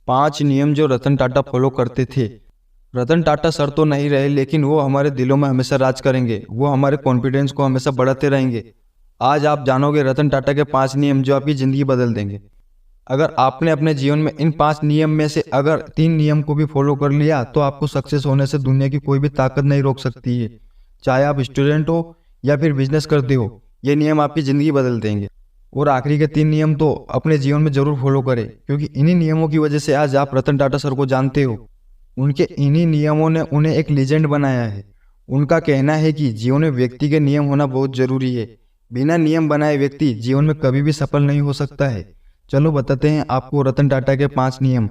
5 नियम जो रतन टाटा फॉलो करते थे। रतन टाटा सर तो नहीं रहे, लेकिन वो हमारे दिलों में हमेशा राज करेंगे। वो हमारे कॉन्फिडेंस को हमेशा बढ़ाते रहेंगे। आज आप जानोगे रतन टाटा के 5 नियम जो आपकी ज़िंदगी बदल देंगे। अगर आपने अपने जीवन में इन 5 नियम में से अगर 3 नियम को भी फॉलो कर लिया तो आपको सक्सेस होने से दुनिया की कोई भी ताकत नहीं रोक सकती है। चाहे आप स्टूडेंट हो या फिर बिजनेस करते हो, ये नियम आपकी ज़िंदगी बदल देंगे। और आखिरी के 3 नियम तो अपने जीवन में जरूर फॉलो करें, क्योंकि इन्हीं नियमों की वजह से आज आप रतन टाटा सर को जानते हो। उनके इन्हीं नियमों ने उन्हें एक लीजेंड बनाया है। उनका कहना है कि जीवन में व्यक्ति के नियम होना बहुत जरूरी है। बिना नियम बनाए व्यक्ति जीवन में कभी भी सफल नहीं हो सकता है। चलो बताते हैं आपको रतन टाटा के 5 नियम।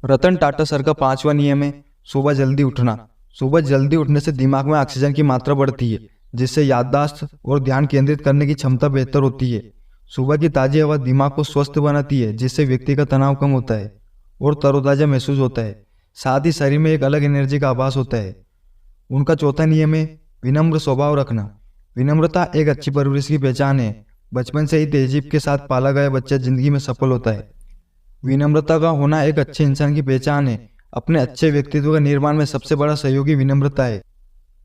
रतन टाटा सर का 5वां नियम है सुबह जल्दी उठना। सुबह जल्दी उठने से दिमाग में ऑक्सीजन की मात्रा बढ़ती है, जिससे याददाश्त और ध्यान केंद्रित करने की क्षमता बेहतर होती है। सुबह की ताज़ी हवा दिमाग को स्वस्थ बनाती है, जिससे व्यक्ति का तनाव कम होता है और तरोताज़ा महसूस होता है। साथ ही शरीर में एक अलग एनर्जी का आभास होता है। उनका चौथा नियम है विनम्र स्वभाव रखना। विनम्रता एक अच्छी परवरिश की पहचान है। बचपन से ही तहजीब के साथ पाला गया बच्चा जिंदगी में सफल होता है। विनम्रता का होना एक अच्छे इंसान की पहचान है। अपने अच्छे व्यक्तित्व का निर्माण में सबसे बड़ा सहयोगी विनम्रता है।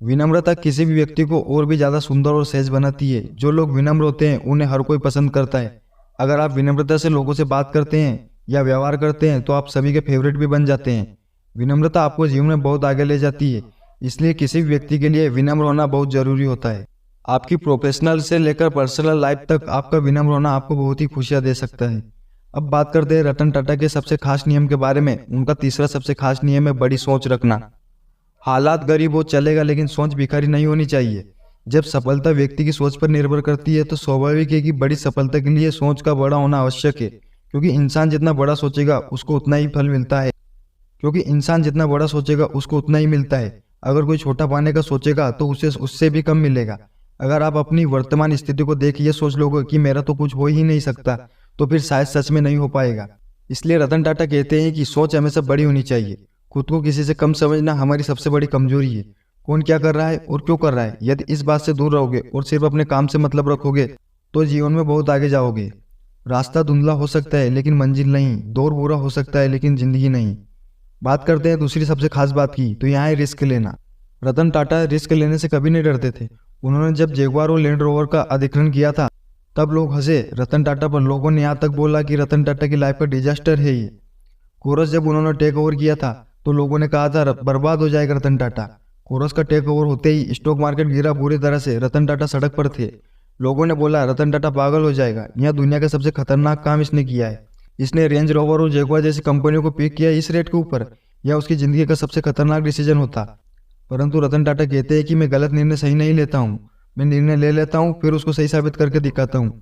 विनम्रता किसी भी व्यक्ति को और भी ज़्यादा सुंदर और सहज बनाती है। जो लोग विनम्र होते हैं उन्हें हर कोई पसंद करता है। अगर आप विनम्रता से लोगों से बात करते हैं या व्यवहार करते हैं तो आप सभी के फेवरेट भी बन जाते हैं। विनम्रता आपको जीवन में बहुत आगे ले जाती है, इसलिए किसी भी व्यक्ति के लिए विनम्र होना बहुत जरूरी होता है। आपकी प्रोफेशनल से लेकर पर्सनल लाइफ तक आपका विनम्र होना आपको बहुत ही खुशियाँ दे सकता है। अब बात करते हैं रतन टाटा के सबसे खास नियम के बारे में। उनका तीसरा सबसे खास नियम है बड़ी सोच रखना। हालात गरीब हो चलेगा, लेकिन सोच भिखारी नहीं होनी चाहिए। जब सफलता व्यक्ति की सोच पर निर्भर करती है तो स्वाभाविक है कि बड़ी सफलता के लिए सोच का बड़ा होना आवश्यक है, क्योंकि इंसान जितना बड़ा सोचेगा उसको उतना ही फल मिलता है। अगर कोई छोटा पाने का सोचेगा तो उसे उससे भी कम मिलेगा। अगर आप अपनी वर्तमान स्थिति को देख ये सोच लोगे कि मेरा तो कुछ हो ही नहीं सकता, तो फिर शायद सच में नहीं हो पाएगा। इसलिए रतन टाटा कहते हैं कि सोच हमेशा बड़ी होनी चाहिए। खुद को किसी से कम समझना हमारी सबसे बड़ी कमजोरी है। कौन क्या कर रहा है और क्यों कर रहा है, यदि इस बात से दूर रहोगे और सिर्फ अपने काम से मतलब रखोगे तो जीवन में बहुत आगे जाओगे। रास्ता धुंधला हो सकता है लेकिन मंजिल नहीं। दौर बुरा हो सकता है लेकिन जिंदगी नहीं। बात करते हैं दूसरी सबसे खास बात की, तो यहाँ है रिस्क लेना। रतन टाटा रिस्क लेने से कभी नहीं डरते थे। उन्होंने जब जगुआर और लैंड रोवर का अधिग्रहण किया था तब लोग हंसे रतन टाटा पर। लोगों ने यहाँ तक बोला कि रतन टाटा की लाइफ का डिजास्टर है ये। कोरस जब उन्होंने टेक ओवर किया था तो लोगों ने कहा था बर्बाद हो जाएगा रतन टाटा। कोरस का टेक ओवर होते ही स्टॉक मार्केट गिरा पूरी तरह से। रतन टाटा सड़क पर थे। लोगों ने बोला रतन टाटा पागल हो जाएगा, यह दुनिया का सबसे खतरनाक काम इसने किया है। इसने रेंज रोवर और जगुआर जैसी कंपनियों को पिक किया इस रेट के ऊपर। यह उसकी जिंदगी का सबसे खतरनाक डिसीजन होता। परंतु रतन टाटा कहते हैं कि मैं गलत निर्णय सही नहीं लेता हूँ। मैं निर्णय ले लेता हूँ, फिर उसको सही साबित करके दिखाता हूँ।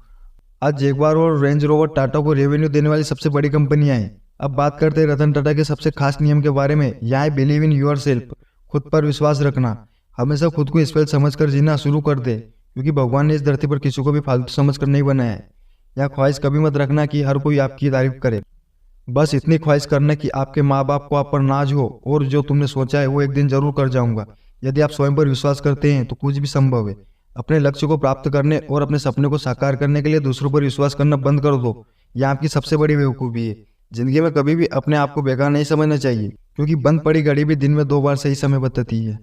आज जगुआर और रेंज रोवर टाटा को रेवेन्यू देने वाली सबसे बड़ी कंपनियां हैं। अब बात करते हैं रतन टाटा के सबसे खास नियम के बारे में। यहाँ है बिलीव इन योर सेल्फ। खुद पर विश्वास रखना। हमेशा खुद को स्पेशल समझकर जीना शुरू कर दे, क्योंकि भगवान ने इस धरती पर किसी को भी फालतू समझकर नहीं बनाया है। यह ख्वाहिश कभी मत रखना कि हर कोई आपकी तारीफ करे। बस इतनी ख्वाहिश करना कि आपके माँ बाप को आप पर नाज हो और जो तुमने सोचा है वो एक दिन जरूर कर जाऊंगा। यदि आप स्वयं पर विश्वास करते हैं तो कुछ भी संभव है। अपने लक्ष्य को प्राप्त करने और अपने सपने को साकार करने के लिए दूसरों पर विश्वास करना बंद कर दो। यह आपकी सबसे बड़ी बेवकूफ़ी है। जिंदगी में कभी भी अपने आप को बेकार नहीं समझना चाहिए, क्योंकि बंद पड़ी घड़ी भी दिन में 2 बार सही समय बताती है।